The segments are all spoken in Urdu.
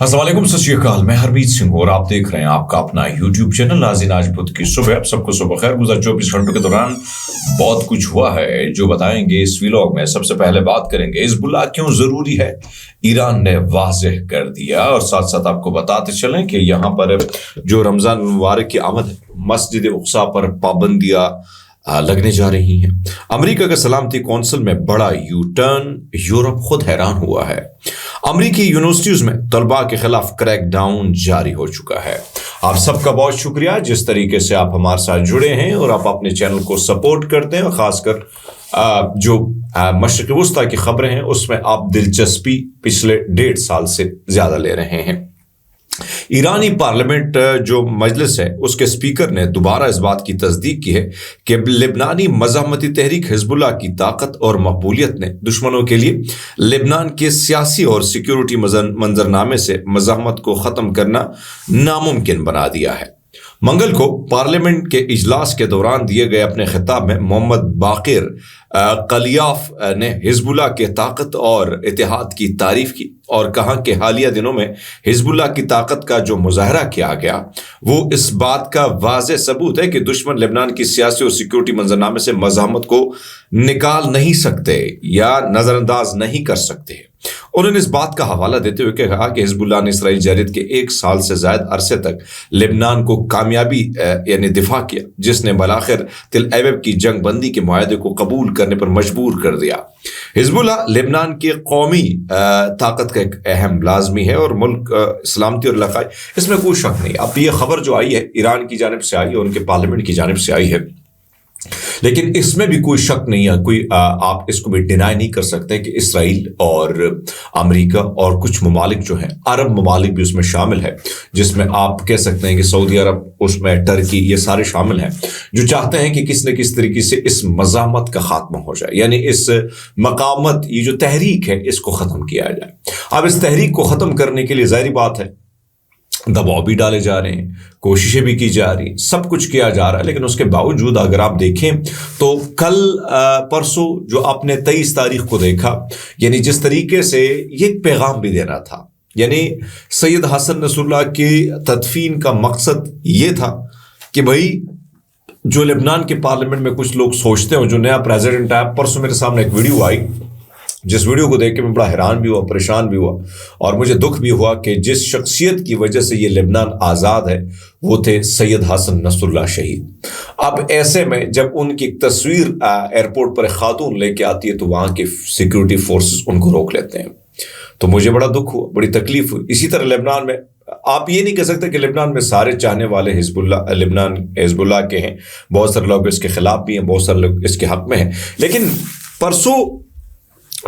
السلام علیکم، ست شری اکال، میں ہرمیت سنگھ اور آپ دیکھ رہے ہیں آپ کا اپنا یوٹیوب چینل ناظرین۔ آج بدھ کی صبح، آپ سب کو صبح خیر۔ گزشتہ 24 گھنٹوں کے دوران بہت کچھ ہوا ہے جو بتائیں گے اس ویلاگ میں۔ سب سے پہلے بات کریں گے حزب اللہ کیوں ضروری ہے، ایران نے واضح کر دیا، اور ساتھ ساتھ آپ کو بتاتے چلیں کہ یہاں پر جو رمضان مبارک کی آمد ہے، مسجد اقصیٰ پر پابندیاں لگنے جا رہی ہیں۔ امریکہ کا سلامتی کونسل میں بڑا یو ٹرن، یورپ خود حیران ہوا ہے۔ امریکی یونیورسٹیز میں طلباء کے خلاف کریک ڈاؤن جاری ہو چکا ہے۔ آپ سب کا بہت شکریہ جس طریقے سے آپ ہمارے ساتھ جڑے ہیں اور آپ اپنے چینل کو سپورٹ کرتے ہیں، اور خاص کر جو مشرق وسطیٰ کی خبریں ہیں اس میں آپ دلچسپی پچھلے 1.5 سال سے زیادہ لے رہے ہیں۔ ایرانی پارلیمنٹ جو مجلس ہے اس کے اسپیکر نے دوبارہ اس بات کی تصدیق کی ہے کہ لبنانی مزاحمتی تحریک حزب اللہ کی طاقت اور مقبولیت نے دشمنوں کے لیے لبنان کے سیاسی اور سیکیورٹی منظرنامے سے مزاحمت کو ختم کرنا ناممکن بنا دیا ہے۔ منگل کو پارلیمنٹ کے اجلاس کے دوران دیے گئے اپنے خطاب میں محمد باقر قلیاف نے حزب اللہ کے طاقت اور اتحاد کی تعریف کی اور کہا کہ حالیہ دنوں میں حزب اللہ کی طاقت کا جو مظاہرہ کیا گیا وہ اس بات کا واضح ثبوت ہے کہ دشمن لبنان کی سیاسی اور سیکیورٹی منظرنامے سے مزاحمت کو نکال نہیں سکتے یا نظر انداز نہیں کر سکتے۔ انہوں نے اس بات کا حوالہ دیتے ہوئے کہا کہ حزب اللہ نے اسرائیل جارحیت کے 1 سال سے زائد عرصے تک لبنان کو کامیابی یعنی دفاع کیا، جس نے بالآخر تل ایوب کی جنگ بندی کے معاہدے کو قبول کرنے پر مجبور کر دیا۔ حزب اللہ لبنان کی قومی طاقت کا ایک اہم لازمی ہے اور ملک سلامتی اور علاقائی، اس میں کوئی شک نہیں۔ اب یہ خبر جو آئی ہے ایران کی جانب سے آئی ہے، ان کے پارلیمنٹ کی جانب سے آئی ہے، لیکن اس میں بھی کوئی شک نہیں ہے، آپ اس کو بھی ڈینائی نہیں کر سکتے کہ اسرائیل اور امریکہ اور کچھ ممالک جو ہیں، عرب ممالک بھی اس میں شامل ہے، جس میں آپ کہہ سکتے ہیں کہ سعودی عرب، اس میں ٹرکی، یہ سارے شامل ہیں جو چاہتے ہیں کہ کس نہ کس طریقے سے اس مزاحمت کا خاتمہ ہو جائے، یعنی اس مقاومت، یہ جو تحریک ہے اس کو ختم کیا جائے۔ اب اس تحریک کو ختم کرنے کے لیے ظاہری بات ہے دباؤ بھی ڈالے جا رہے ہیں، کوششیں بھی کی جا رہی ہیں، سب کچھ کیا جا رہا ہے، لیکن اس کے باوجود اگر آپ دیکھیں تو کل پرسوں جو آپ نے 23 تاریخ کو دیکھا، یعنی جس طریقے سے یہ ایک پیغام بھی دینا تھا، یعنی سید حسن نصر اللہ کی تدفین کا مقصد یہ تھا کہ بھائی جو لبنان کے پارلیمنٹ میں کچھ لوگ سوچتے ہیں، جو نیا پریزیڈنٹ آیا، پرسوں میرے سامنے ایک ویڈیو آئی جس ویڈیو کو دیکھ کے میں بڑا حیران بھی ہوا، پریشان بھی ہوا، اور مجھے دکھ بھی ہوا کہ جس شخصیت کی وجہ سے یہ لبنان آزاد ہے وہ تھے سید حسن نصر اللہ شہید۔ اب ایسے میں جب ان کی ایک تصویر ایئرپورٹ پر ایک خاتون لے کے آتی ہے تو وہاں کے سیکیورٹی فورسز ان کو روک لیتے ہیں، تو مجھے بڑا دکھ ہوا، بڑی تکلیف ہوئی۔ اسی طرح لبنان میں آپ یہ نہیں کہہ سکتے کہ لبنان میں سارے چاہنے والے لبنان حزب اللہ کے ہیں، بہت سارے لوگ اس کے خلاف بھی ہیں، بہت سارے لوگ اس کے حق میں ہیں، لیکن پرسوں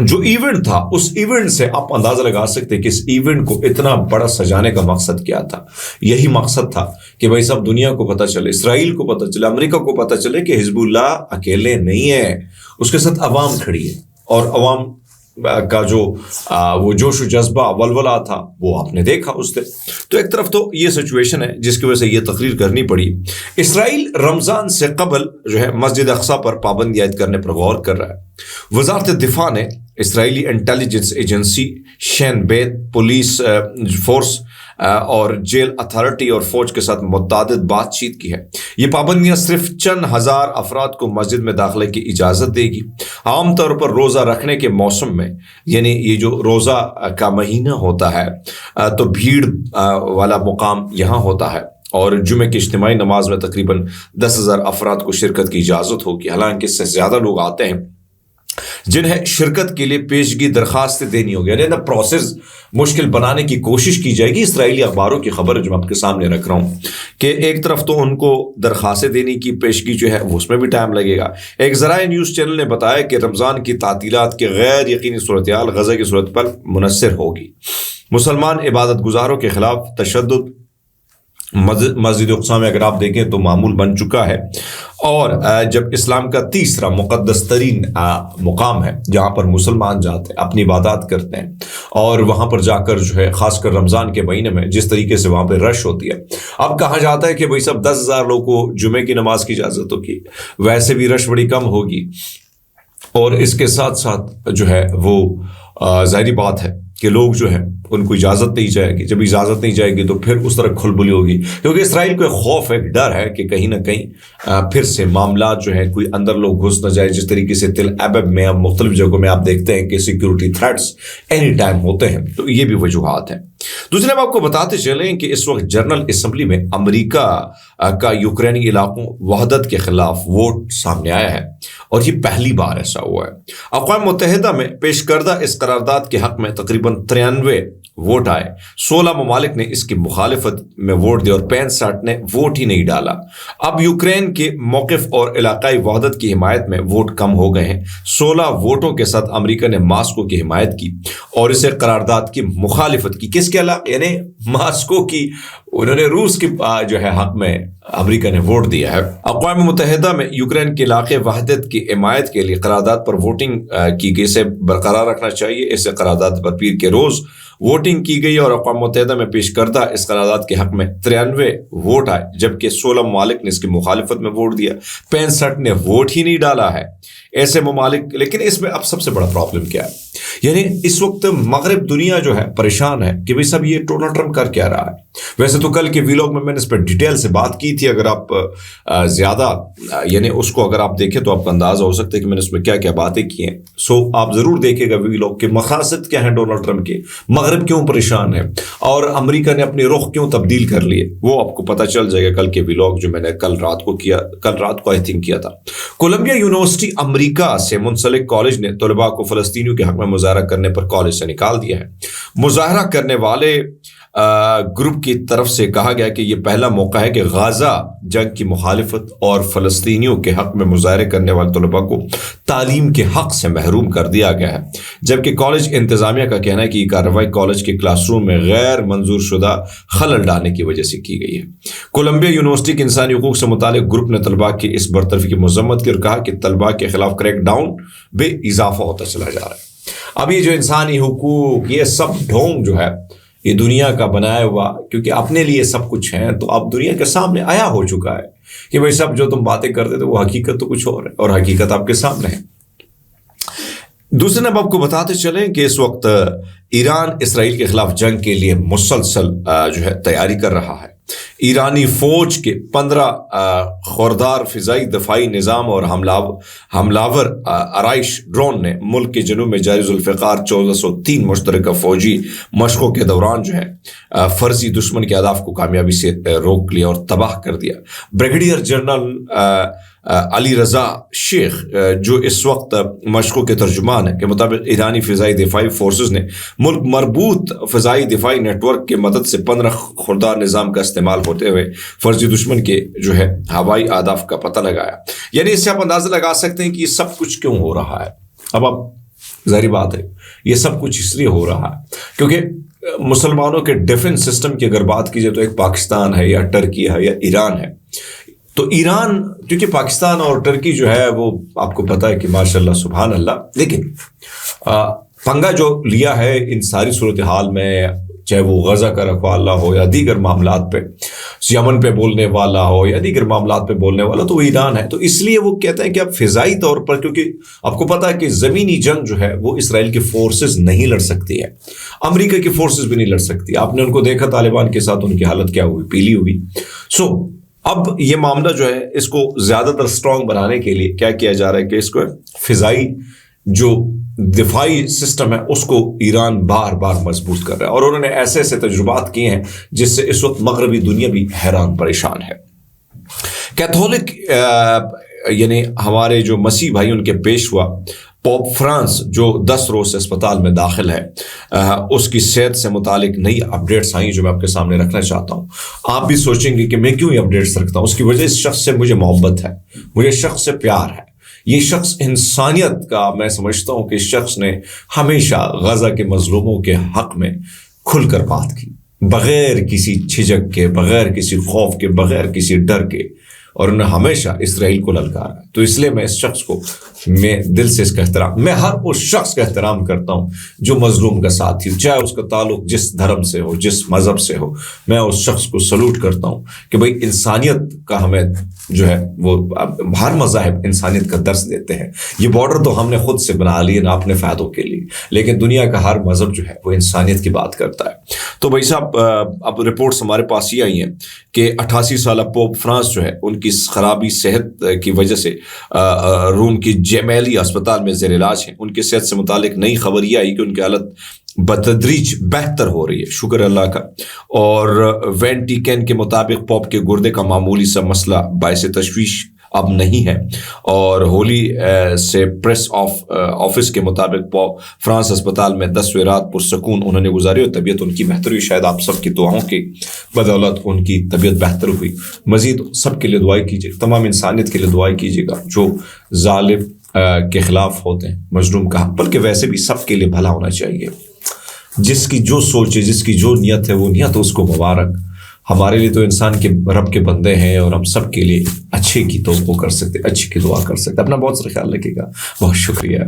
جو ایونٹ تھا اس ایونٹ سے آپ اندازہ لگا سکتے کہ اس ایونٹ کو اتنا بڑا سجانے کا مقصد کیا تھا۔ یہی مقصد تھا کہ بھائی سب دنیا کو پتہ چلے، اسرائیل کو پتہ چلے، امریکہ کو پتہ چلے کہ حزب اللہ اکیلے نہیں ہے، اس کے ساتھ عوام کھڑی ہے، اور عوام کا جو وہ جوش و جذبہ ولولہ تھا وہ آپ نے دیکھا اس دن۔ تو ایک طرف تو یہ سچویشن ہے جس کی وجہ سے یہ تقریر کرنی پڑی۔ اسرائیل رمضان سے قبل جو ہے مسجد اقصیٰ پر پابندی عائد کرنے پر غور کر رہا ہے۔ وزارت دفاع نے اسرائیلی انٹیلیجنس ایجنسی، شین بیت، پولیس فورس اور جیل اتھارٹی اور فوج کے ساتھ متعدد بات چیت کی ہے۔ یہ پابندیاں صرف چند ہزار افراد کو مسجد میں داخلے کی اجازت دے گی۔ عام طور پر روزہ رکھنے کے موسم میں، یعنی یہ جو روزہ کا مہینہ ہوتا ہے تو بھیڑ والا مقام یہاں ہوتا ہے، اور جمعہ کی اجتماعی نماز میں تقریباً 10,000 افراد کو شرکت کی اجازت ہوگی۔ حالانکہ اس سے زیادہ لوگ آتے ہیں جنہیں شرکت کے لیے پیشگی درخواستیں دینی ہوگی، یعنی پروسیس مشکل بنانے کی کوشش کی جائے گی۔ اسرائیلی اخباروں کی خبر ہے جو میں آپ کے سامنے رکھ رہا ہوں کہ ایک طرف تو ان کو درخواستیں دینے کی پیشگی جو ہے اس میں بھی ٹائم لگے گا۔ ایک ذرائع نیوز چینل نے بتایا کہ رمضان کی تعطیلات کے غیر یقینی صورتحال غزہ کی صورت پر منحصر ہوگی۔ مسلمان عبادت گزاروں کے خلاف تشدد مسجد اقصیٰ میں اگر آپ دیکھیں تو معمول بن چکا ہے، اور جب اسلام کا تیسرا مقدس ترین مقام ہے جہاں پر مسلمان جاتے ہیں، اپنی عبادات کرتے ہیں، اور وہاں پر جا کر جو ہے خاص کر رمضان کے مہینے میں جس طریقے سے وہاں پہ رش ہوتی ہے، اب کہا جاتا ہے کہ بھائی سب 10,000 لوگوں کو جمعے کی نماز کی اجازت ہوگی، ویسے بھی رش بڑی کم ہوگی، اور اس کے ساتھ ساتھ جو ہے وہ ظاہری بات ہے کہ لوگ جو ہیں ان کو اجازت نہیں جائے گی. جب اجازت نہیں جائے گی تو پھر اس طرح کھلبلی ہوگی, کیونکہ اسرائیل کو ایک خوف ہے, ایک ڈر ہے کہ کہیں نہ کہیں پھر سے معاملات جو ہے کوئی اندر لوگ گھس نہ جائے. جس طریقے سے تل ایبب میں اب مختلف جگہوں میں آپ دیکھتے ہیں کہ سیکیورٹی تھریٹس اینی ٹائم ہوتے ہیں, تو یہ بھی وجوہات ہیں. دوسرے آپ کو بتاتے چلیں کہ اس وقت جنرل اسمبلی میں امریکہ کا یوکرینی علاقوں وحدت کے خلاف ووٹ سامنے آیا ہے, اور یہ پہلی بار ایسا ہوا ہے. اقوام متحدہ میں پیش کردہ اس قرارداد کے حق میں تقریباً 93 ووٹ آئے. 16 ممالک نے اس کی مخالفت میں ووٹ دیا اور 65 نے ووٹ ہی نہیں ڈالا. اب یوکرین کے موقف اور علاقائی وحدت کی حمایت میں ووٹ کم ہو گئے ہیں. 16 ووٹوں کے ساتھ امریکہ نے ماسکو کی حمایت کی اور اسے قرارداد کی مخالفت کی. کس کے علاقے یعنی ماسکو کی, انہوں نے روس کی جو ہے حق میں امریکہ نے ووٹ دیا ہے. اقوام متحدہ میں یوکرین کے علاقے وحدت کی حمایت کے لیے قرارداد پر ووٹنگ کی گئی. اسے برقرار رکھنا چاہیے. اسے قرارداد پر پیر کے روز ووٹنگ کی گئی اور اقوام متحدہ میں پیش کردہ اس قرارداد کے حق میں 93 ووٹ آئے, جبکہ 16 ممالک نے اس کی مخالفت میں ووٹ دیا. 65 نے ووٹ ہی نہیں ڈالا ہے. ایسے ممالک, لیکن اس میں اب سب سے بڑا پرابلم کیا ہے, یعنی اس وقت مغرب دنیا جو ہے پریشان ہے کہ بھئی سب یہ ڈونلڈ ٹرمپ کر کیا رہا ہے. ویسے تو کل کے ویلاگ میں نے اس پر ڈیٹیل سے بات کی تھی. اگر آپ زیادہ یعنی اس کو اگر آپ دیکھیں تو آپ کا اندازہ ہو سکتا ہے کہ میں نے اس میں کیا کیا باتیں کی ہیں. سو آپ ضرور دیکھیں گا ویلاگ کے مقاصد کیا ہیں ڈونلڈ ٹرمپ کے, مغرب کیوں پریشان ہے اور امریکہ نے اپنی رخ کیوں تبدیل کر لیے, وہ آپ کو پتہ چل جائے گا کل کے ویلاگ جو میں نے کل رات کو آئی تھنک کیا تھا. کولمبیا یونیورسٹی امریکہ سے منسلک کالج نے طلباء کو فلسطینیوں کے حق میں مظاہرہ کرنے پر کالج سے نکال دیا ہے. مظاہرہ کرنے والے گروپ کی طرف سے کہا گیا کہ یہ پہلا موقع ہے کہ غزہ جنگ کی مخالفت اور فلسطینیوں کے حق میں مظاہرے کرنے والے طلباء کو تعلیم کے حق سے محروم کر دیا گیا ہے, جبکہ کالج انتظامیہ کا کہنا ہے کہ یہ کارروائی کالج کے کلاس روم میں غیر منظور شدہ خلل ڈالنے کی وجہ سے کی گئی ہے. کولمبیا یونیورسٹی کے انسانی حقوق سے متعلق گروپ نے طلباء کی اس برطرفی کی مذمت کی اور کہا کہ طلباء کے خلاف کریک ڈاؤن بے اضافہ ہوتا چلا جا رہا ہے. اب یہ جو انسانی حقوق یہ سب ڈھونگ جو ہے یہ دنیا کا بنایا ہوا, کیونکہ اپنے لیے سب کچھ ہے, تو اب دنیا کے سامنے آیا ہو چکا ہے کہ بھئی سب جو تم باتیں کرتے تھے وہ حقیقت تو کچھ اور ہے, اور حقیقت آپ کے سامنے ہے. دوسرے نب آپ کو بتاتے چلیں کہ اس وقت ایران اسرائیل کے خلاف جنگ کے لیے مسلسل جو ہے تیاری کر رہا ہے. ایرانی فوج کے 15 خوردار فضائی دفاعی نظام اور حملاور آرائش ڈرون نے ملک کے جنوب میں جاری ذوالفقار 1403 مشترکہ فوجی مشقوں کے دوران جو ہے فرضی دشمن کے اہداف کو کامیابی سے روک لیا اور تباہ کر دیا. بریگیڈیئر جنرل علی رضا شیخ جو اس وقت مشقوں کے ترجمان ہیں کے مطابق ایرانی فضائی دفاعی فورسز نے ملک مربوط فضائی دفاعی نیٹ ورک کے مدد سے 15 خوردار نظام کا استعمال ہوتے ہوئے فرضی دشمن کے جو ہے ہوائی اہداف کا پتہ لگایا. یعنی اس سے آپ اندازہ لگا سکتے ہیں کہ یہ سب کچھ کیوں ہو رہا ہے. اب ظاہری بات ہے یہ سب کچھ اس لیے ہو رہا ہے کیونکہ مسلمانوں کے ڈیفنس سسٹم کی اگر بات کی جائے تو ایک پاکستان ہے یا ٹرکی ہے یا ایران ہے. تو ایران کیونکہ پاکستان اور ٹرکی جو ہے وہ آپ کو پتہ ہے کہ ماشاءاللہ سبحان اللہ, لیکن پنگا جو لیا ہے ان ساری صورتحال میں, چاہے وہ غزہ کا رکھوالا ہو یا دیگر معاملات پہ, یمن پہ بولنے والا ہو یا دیگر معاملات پہ بولنے والا, تو وہ ایران ہے. تو اس لیے وہ کہتے ہیں کہ اب فضائی طور پر, کیونکہ آپ کو پتا ہے کہ زمینی جنگ جو ہے وہ اسرائیل کی فورسز نہیں لڑ سکتی ہے, امریکہ کی فورسز بھی نہیں لڑ سکتی. آپ نے ان کو دیکھا طالبان کے ساتھ, ان کی حالت کیا ہوئی, پیلی ہوئی. سو اب یہ معاملہ جو ہے اس کو زیادہ تر اسٹرانگ بنانے کے لیے کیا کیا جا رہا ہے کہ اس کو فضائی جو دفاعی سسٹم ہے اس کو ایران بار بار مضبوط کر رہا ہے, اور انہوں نے ایسے ایسے تجربات کیے ہیں جس سے اس وقت مغربی دنیا بھی حیران پریشان ہے. کیتھولک یعنی ہمارے جو مسیح بھائی ان کے پیشوا پوپ فرانس جو 10 روز سے اسپتال میں داخل ہے, اس کی صحت سے متعلق نئی اپڈیٹس آئیں جو میں آپ کے سامنے رکھنا چاہتا ہوں. آپ بھی سوچیں گے کہ میں کیوں یہ اپڈیٹس رکھتا ہوں. اس کی وجہ اس شخص سے مجھے محبت ہے, مجھے شخص سے پیار ہے. یہ شخص انسانیت کا, میں سمجھتا ہوں کہ اس شخص نے ہمیشہ غزہ کے مظلوموں کے حق میں کھل کر بات کی, بغیر کسی جھجک کے, بغیر کسی خوف کے, بغیر کسی ڈر کے. اور انہوں نے ہمیشہ اسرائیل کو للکارا ہے. تو اس لیے میں اس شخص کو میں دل سے اس کا احترام، میں ہر اس شخص کا احترام کرتا ہوں جو مظلوم کا ساتھی ہو، چاہے اس کا تعلق جس دھرم سے ہو، جس مذہب سے ہو. میں اس شخص کو سلوٹ کرتا ہوں کہ بھائی انسانیت کا ہمیں جو ہے وہ ہر مذاہب انسانیت کا درس دیتے ہیں. یہ بارڈر تو ہم نے خود سے بنا لیے نا اپنے فائدوں کے لیے، لیکن دنیا کا ہر مذہب جو ہے وہ انسانیت کی بات کرتا ہے. تو بھائی صاحب اب رپورٹس ہمارے پاس یہ آئی ہیں کہ 88 سالہ پوپ فرانس جو ہے ان کی خرابی صحت کی وجہ سے روم کی جیمیلی اسپتال میں زیر علاج ہیں. ان کی صحت سے متعلق نئی خبر یہ آئی کہ ان کی حالت بتدریج بہتر ہو رہی ہے، شکر اللہ کا. اور وینٹیکن کے مطابق پوپ کے گردے کا معمولی سا مسئلہ باعث تشویش اب نہیں ہے. اور ہولی سے پریس آفس کے مطابق پوپ فرانس اسپتال میں 10ویں رات پرسکون انہوں نے گزاری اور طبیعت ان کی بہتر ہوئی. شاید آپ سب کی دعاؤں کی بدولت ان کی طبیعت بہتر ہوئی. مزید سب کے لیے دعائیں کیجیے، تمام انسانیت کے لیے دعائیں کیجیے گا جو ظالم کے خلاف ہوتے ہیں، مظلوم کا، بلکہ ویسے بھی سب کے لیے بھلا ہونا چاہیے. جس کی جو سوچ ہے، جس کی جو نیت ہے، وہ نیت اس کو مبارک. ہمارے لیے تو انسان کے رب کے بندے ہیں اور ہم سب کے لیے اچھے کی تو وہ کر سکتے، اچھے کی دعا کر سکتے. اپنا بہت سارا خیال رکھیے گا. بہت شکریہ.